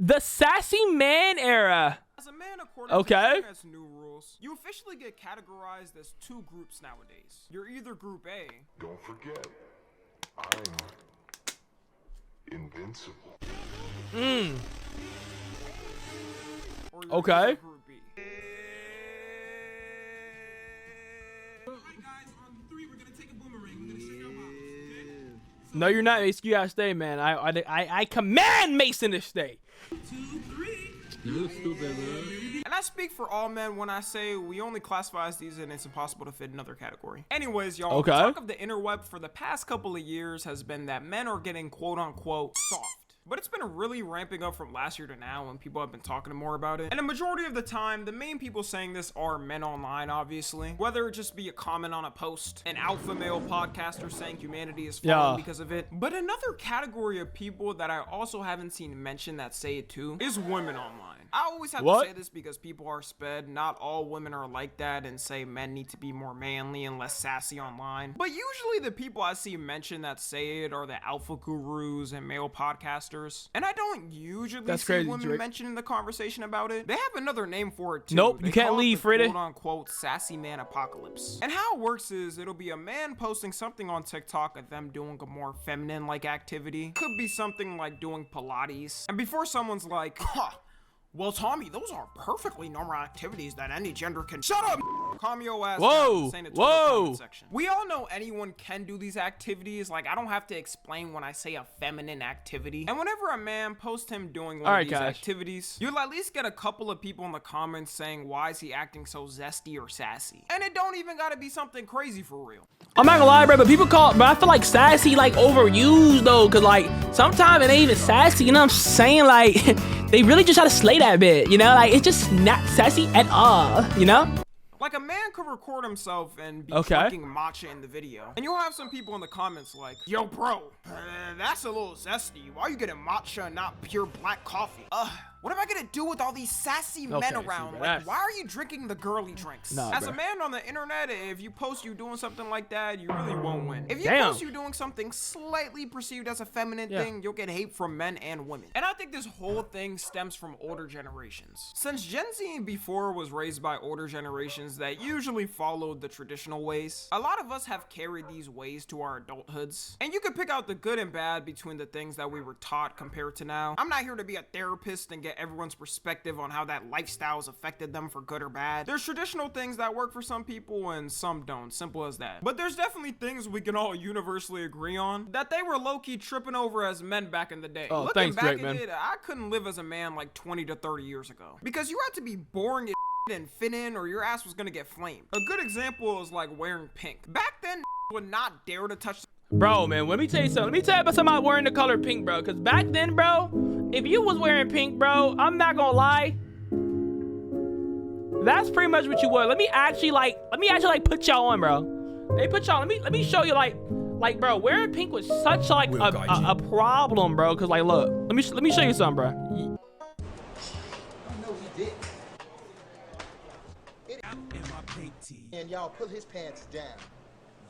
The Sassy Man era. As a man, according to Internet's new rules, you officially get categorized as two groups nowadays. You're either Group A. Don't forget, I'm invincible. Or you're Okay. either Group B. No, you're not, Mason. You gotta stay, man. I command Mason to stay. 2, 3. You stupid, man. And I speak for all men when I say we only classify as these and it's impossible to fit another category. Anyways, y'all, the talk of the interweb for the past couple of years has been that men are getting quote-unquote soft. But it's been really ramping up from last year to now when people have been talking more about it. And the majority of the time, the main people saying this are men online, obviously. Whether it just be a comment on a post, an alpha male podcaster saying humanity is falling because of it. But another category of people that I also haven't seen mentioned that say it too is women online. I always have to say this because people are sped. Not all women are like that and say men need to be more manly and less sassy online. But usually the people I see mention that say it are the alpha gurus and male podcasters. And I don't usually see women mention in the conversation about it. They have another name for it too. Nope, you can't leave, Freddy. Quote unquote sassy man apocalypse. And how it works is it'll be a man posting something on TikTok of them doing a more feminine like activity. Could be something like doing Pilates. And before someone's like, huh, well, Tommy, those are perfectly normal activities that any gender can— Shut up! Calm your ass down, saying it to the comment section. We all know anyone can do these activities. Like, I don't have to explain when I say a feminine activity. And whenever a man posts him doing one of these activities, you'll at least get a couple of people in the comments saying, why is he acting so zesty or sassy? And it don't even gotta be something crazy for real. I'm not gonna lie, bro, but people call, but I feel like sassy like overused though, cause like sometimes it ain't even sassy, you know what I'm saying? Like they really just try to slay that bit, you know? Like it's just not sassy at all, you know? Like a man could record himself and be drinking matcha in the video. And you'll have some people in the comments like, yo bro, that's a little zesty. Why are you getting matcha and not pure black coffee? What am I gonna do with all these sassy men around? Like, why are you drinking the girly drinks? As a man on the internet, if you post you doing something like that, you really won't win. If you post you doing something slightly perceived as a feminine thing, you'll get hate from men and women. And I think this whole thing stems from older generations. Since Gen Z and before was raised by older generations that usually followed the traditional ways, a lot of us have carried these ways to our adulthoods. And you can pick out the good and bad between the things that we were taught compared to now. I'm not here to be a therapist and get everyone's perspective on how that lifestyle has affected them for good or bad. There's traditional things that work for some people and some don't, simple as that. But there's definitely things we can all universally agree on that they were low-key tripping over as men back in the day. Oh, Looking thanks, back Drake, at man. it, I couldn't live as a man like 20 to 30 years ago because you had to be boring as and fit in or your ass was gonna get flamed. A good example is like wearing pink. Back then would not dare to touch. Bro, man, let me tell you something. Let me tell you about somebody wearing the color pink, bro. Because back then, bro, if you was wearing pink, bro, I'm not gonna lie. That's pretty much what you were. Let me actually put y'all on, bro. They put y'all. Let me show you like, bro, wearing pink was such like a problem, bro. Cause like, look, let me show you something, bro. I know he did. In my pink tee. And y'all put his pants down.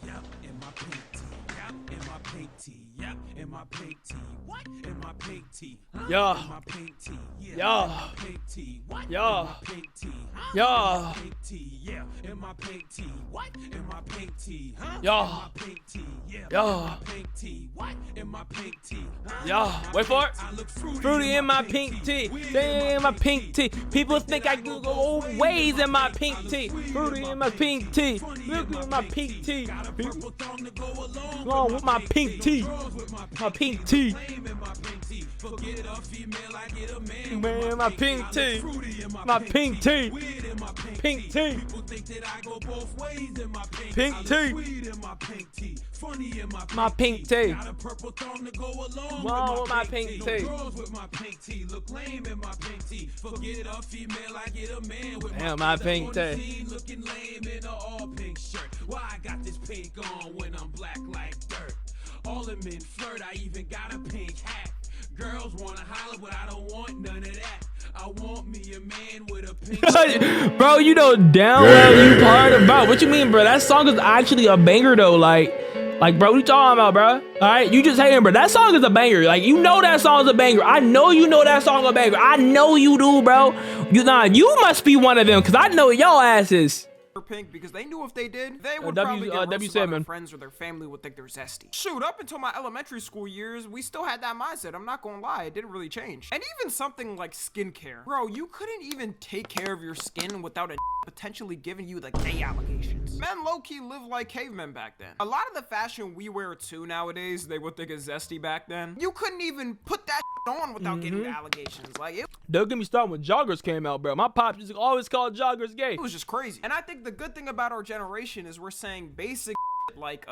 Yep, in my pink tee. Yep, in my pink tee. Yep, in my pink tee. What? In my pink tee. Yeah. In my pink tee. Yeah. In my pink tee. What? Yeah. In my pink tee. Yeah. Pink tee. Yeah. In my pink tee. What? In my pink tee. Huh? Yeah. In my pink tee. Yeah. Yeah. In my pink tee. What? In my pink tee. Yeah. Wait for it. I look Fruity in my pink tee. Damn, my pink tee. People think I go old ways in my pink tee. Fruity in my pink tee. Look at my pink tee. Along with my pink tee. My pink tee. Man, my pink tee. My pink tee. Pink tee. Pink tee. My pink tee. Whoa, with my pink tee. Damn, my pink tee. Looking lame in an all pink shirt. Why I got this pink on when I'm black like dirt? All the men flirt, I even got a pink hat. Girls wanna holler, but I don't want none of that. I want me a man with a pink. Bro, you know down well you part about. What you mean, bro? That song is actually a banger though. Like Like, bro, what you talking about, bro? All right, you just hating, bro. That song is a banger. Like, you know that song is a banger. I know you know that song is a banger. I know you do, bro. You must be one of them, because I know your asses. Pink because they knew if they did, they would probably get roasted by their friends or their family would think they're zesty. Shoot, up until my elementary school years, we still had that mindset. I'm not gonna lie, it didn't really change. And even something like skincare. Bro, you couldn't even take care of your skin without a potentially giving you the gay allegations. Men low-key lived like cavemen back then. A lot of the fashion we wear too nowadays, they would think is zesty back then. You couldn't even put that on without getting the allegations. Like, don't get me started when joggers came out, bro. My pops used to always call joggers gay. It was just crazy. And I think the good thing about our generation is we're saying basic like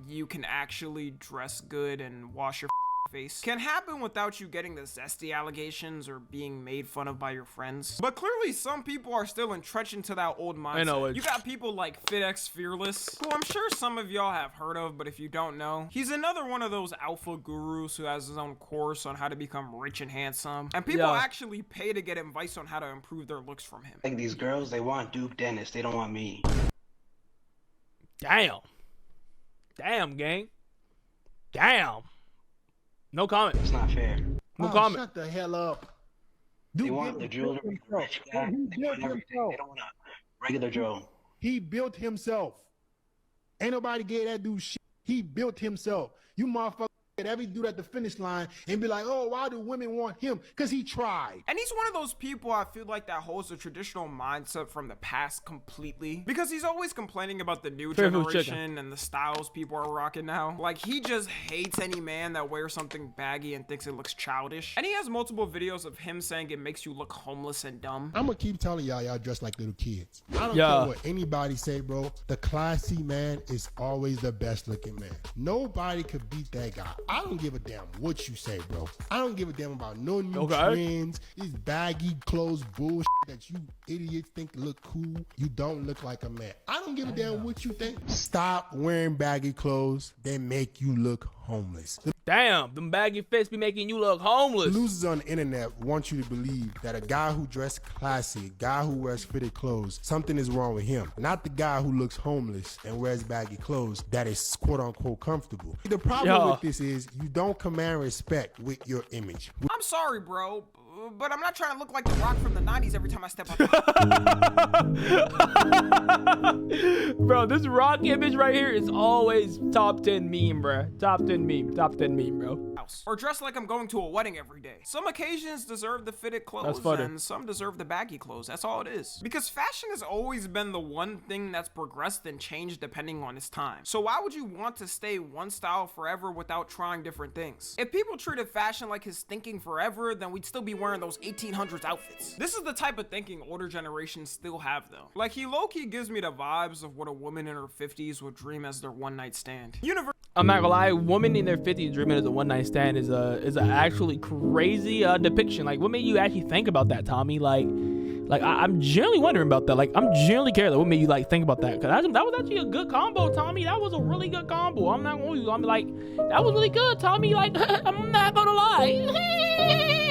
you can actually dress good and wash your face can happen without you getting the zesty allegations or being made fun of by your friends. But clearly some people are still entrenched into that old mindset. I know it. You got people like FitX Fearless, who I'm sure some of y'all have heard of, but if you don't know, he's another one of those alpha gurus who has his own course on how to become rich and handsome. And people actually pay to get advice on how to improve their looks from him. Like these girls, they want Duke Dennis, they don't want me. Damn. Damn, gang. Damn. No comment. It's not fair. No comment. Shut the hell up. They want the jewelry, rich guy. They want everything. They don't want a regular Joe. He built himself. Ain't nobody gave that dude shit. He built himself. You motherfucker get every dude at the finish line and be like, oh, why do women want him? Because he tried. And he's one of those people I feel like that holds a traditional mindset from the past completely. Because he's always complaining about the new generation and the styles people are rocking now. Like, he just hates any man that wears something baggy and thinks it looks childish. And he has multiple videos of him saying it makes you look homeless and dumb. I'm gonna keep telling y'all dress like little kids. I don't care what anybody say, bro. The classy man is always the best looking man. Nobody could beat that guy. I don't give a damn what you say, bro. I don't give a damn about no new trends, these baggy clothes bullshit that you idiots think look cool. You don't look like a man. I don't give a damn what you think. Stop wearing baggy clothes. They make you look homeless. Damn, them baggy fits be making you look homeless. Losers on the internet want you to believe that a guy who dressed classy, a guy who wears fitted clothes, something is wrong with him. Not the guy who looks homeless and wears baggy clothes that is quote unquote comfortable. The problem with this is you don't command respect with your image. I'm sorry, bro, but I'm not trying to look like the Rock from the 90s every time I step out. Bro, this Rock image right here is always top 10 meme, bro. Top 10 meme, bro. Or dress like I'm going to a wedding every day. Some occasions deserve the fitted clothes and some deserve the baggy clothes. That's all it is. Because fashion has always been the one thing that's progressed and changed depending on its time. So why would you want to stay one style forever without trying different things? If people treated fashion like his thinking forever, then we'd still be wearing those 1800s outfits. This is the type of thinking older generations still have though. Like, he low-key gives me the vibes of what a woman in her 50s would dream as their one-night stand. I'm not gonna lie, women in their 50s dreaming as a one-night stand is a actually crazy depiction. Like, what made you actually think about that, Tommy? I'm generally wondering about that. Like, I'm generally curious. Like, what made you like think about that? Cause that was actually a good combo, Tommy. That was a really good combo. I'm not gonna use. I'm like, that was really good, Tommy. Like, I'm not gonna lie.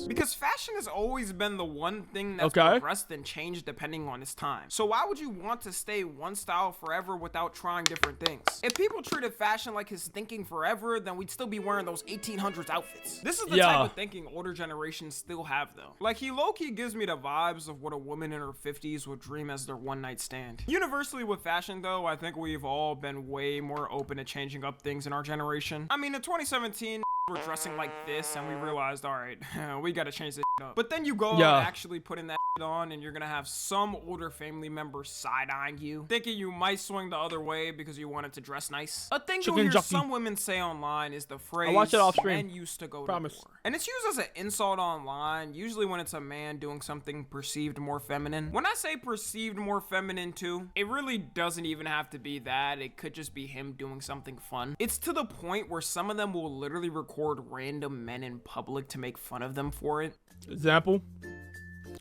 Because fashion has always been the one thing that's progressed and changed depending on its time. So why would you want to stay one style forever without trying different things? If people treated fashion like his thinking forever, then we'd still be wearing those 1800s outfits. This is the type of thinking older generations still have though. Like, he low-key gives me the vibes of what a woman in her 50s would dream as their one-night stand. Universally with fashion though, I think we've all been way more open to changing up things in our generation. I mean, in 2017, we're dressing like this and we realized, all right, we gotta change this up. But then you go and actually putting that on and you're gonna have some older family member side-eyeing you, thinking you might swing the other way because you wanted to dress nice. A thing you'll hear some women say online is the phrase, watch it off screen. "Men used to go to war." And it's used as an insult online, usually when it's a man doing something perceived more feminine. When I say perceived more feminine too, it really doesn't even have to be that. It could just be him doing something fun. It's to the point where some of them will literally record random men in public to make fun of them for it. Example,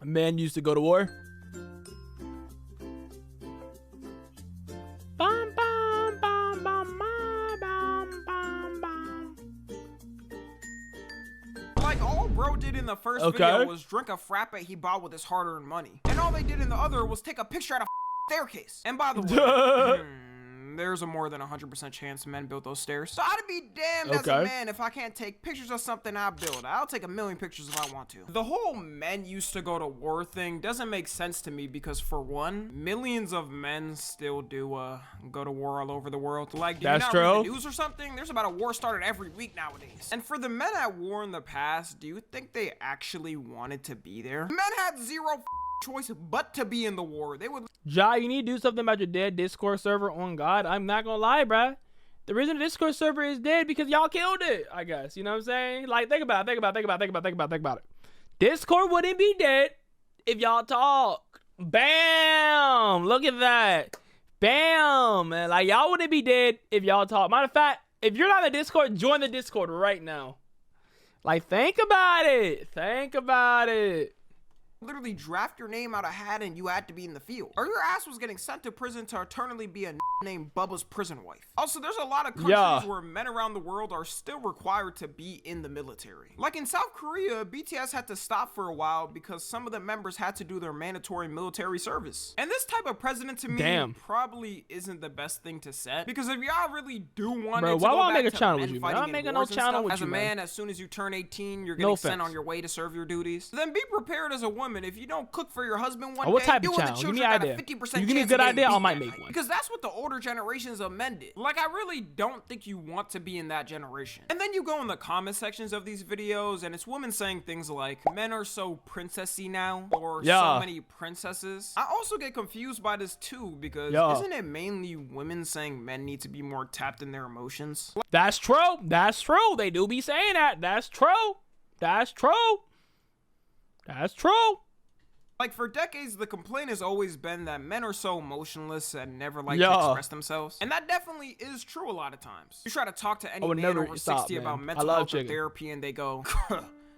a man used to go to war. Bum, bum, bum, bum, bum, bum, bum. Like, all bro did in the first video was drink a frappe he bought with his hard-earned money. And all they did in the other was take a picture at a staircase. And by the way, there's a more than 100% chance men built those stairs. So I'd be damned as a man if I can't take pictures of something I build. I'll take a million pictures if I want to. The whole men used to go to war thing doesn't make sense to me because, for one, millions of men still do go to war all over the world. Like, do you not read the news or something? There's about a war started every week nowadays. And for the men at war in the past, do you think they actually wanted to be there? Men had zero choice but to be in the war. They would. Ja, you need to do something about your dead Discord server. On God, I'm not gonna lie, bruh. The reason the Discord server is dead because y'all killed it, I guess. You know what I'm saying? Like, think about it. Discord wouldn't be dead if y'all talk. Bam! Look at that. Bam! Man, like, y'all wouldn't be dead if y'all talk. Matter of fact, if you're not in the Discord, join the Discord right now. Like, think about it. Think about it. Literally draft your name out of a hat and you had to be in the field, or your ass was getting sent to prison to eternally be a named Bubba's prison wife. Also, there's a lot of countries where men around the world are still required to be in the military. Like in South Korea, BTS had to stop for a while because some of the members had to do their mandatory military service. And this type of president to me probably isn't the best thing to set, because if y'all really do want to go back to men fighting in wars and stuff, as a man, as soon as you turn 18, you're getting sent on your way to serve your duties. Then be prepared as a woman. If you don't cook for your husband one day, you and the children got a 50% you give me a good idea, I might make one. Because that's what the older generations of men did. Like, I really don't think you want to be in that generation. And then you go in the comment sections of these videos, and it's women saying things like, men are so princessy now, or so many princesses. I also get confused by this too, because isn't it mainly women saying men need to be more tapped in their emotions? That's true. That's true. They do be saying that. That's true. That's true. That's true. Like, for decades, the complaint has always been that men are so emotionless and never like to express themselves. And that definitely is true a lot of times. You try to talk to any man over 60 about mental health or therapy, and they go,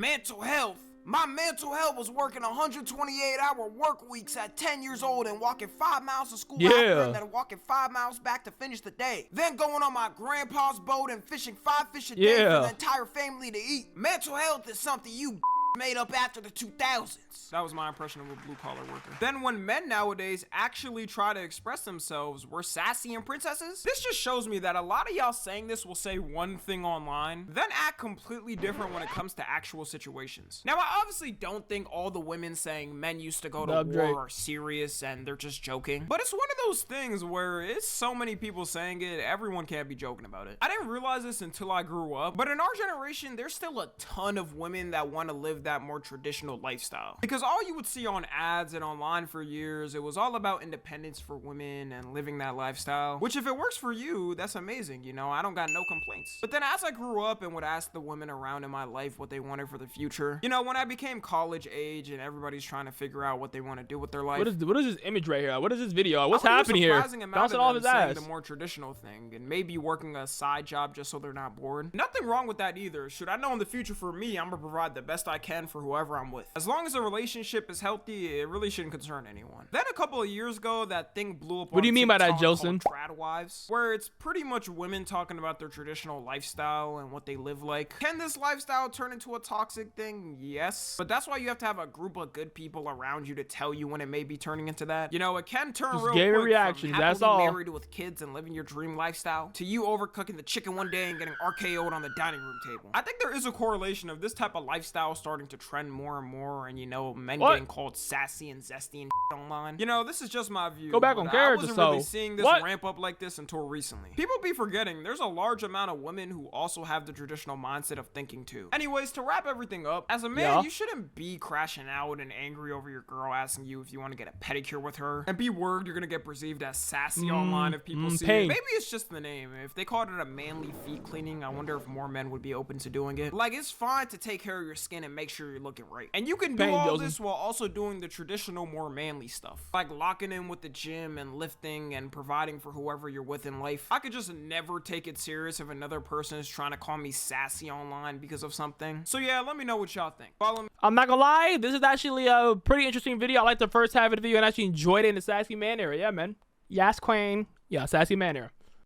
mental health? My mental health was working 128-hour work weeks at 10 years old and walking 5 miles to school after, and then walking 5 miles back to finish the day. Then going on my grandpa's boat and fishing 5 fish a day for the entire family to eat. Mental health is something you made up after the 2000s. That was my impression of a blue-collar worker. Then when men nowadays actually try to express themselves, we're sassy and princesses? This just shows me that a lot of y'all saying this will say one thing online, then act completely different when it comes to actual situations. Now, I obviously don't think all the women saying men used to go to war are serious and they're just joking. But it's one of those things where it's so many people saying it, everyone can't be joking about it. I didn't realize this until I grew up, but in our generation, there's still a ton of women that want to live that more traditional lifestyle. Because all you would see on ads and online for years, it was all about independence for women and living that lifestyle, which if it works for you, that's amazing, you know, I don't got no complaints. But then as I grew up and would ask the women around in my life what they wanted for the future, you know, when I became college age and everybody's trying to figure out what they want to do with their life. What is this image right here? What is this video? What's happening here? Bouncing off his ass. The more traditional thing and maybe working a side job just so they're not bored. Nothing wrong with that either. Should I know in the future for me, I'm gonna provide the best I can for whoever I'm with. As long as the relationship is healthy, it really shouldn't concern anyone. Then a couple of years ago, that thing blew up. What do you mean by that, Jolson? Trad wives, where it's pretty much women talking about their traditional lifestyle and what they live like. Can this lifestyle turn into a toxic thing? Yes. But that's why you have to have a group of good people around you to tell you when it may be turning into that. You know, it can turn real quick reactions, from that's all. Married with kids and living your dream lifestyle to you overcooking the chicken one day and getting RKO'd on the dining room table. I think there is a correlation of this type of lifestyle starting to trend more and more, and you know, men getting called sassy and zesty and online. You know, this is just my view. Go back on character. I wasn't really seeing this ramp up like this until recently. People be forgetting there's a large amount of women who also have the traditional mindset of thinking too. Anyways, to wrap everything up, as a man, you shouldn't be crashing out and angry over your girl asking you if you want to get a pedicure with her, and be worried you're gonna get perceived as sassy online if people see it. Maybe it's just the name. If they called it a manly feet cleaning, I wonder if more men would be open to doing it. Like, it's fine to take care of your skin and make sure you're looking right, and you can do all this while also doing the traditional, more manly stuff, like locking in with the gym and lifting and providing for whoever you're with in life. I could just never take it serious if another person is trying to call me sassy online because of something. So yeah, let me know what y'all think. Follow me. I'm not gonna lie, this is actually a pretty interesting video. I liked the first half of the video and actually enjoyed it in the sassy man era. Yeah, man. Yes, queen. Yeah, sassy man era.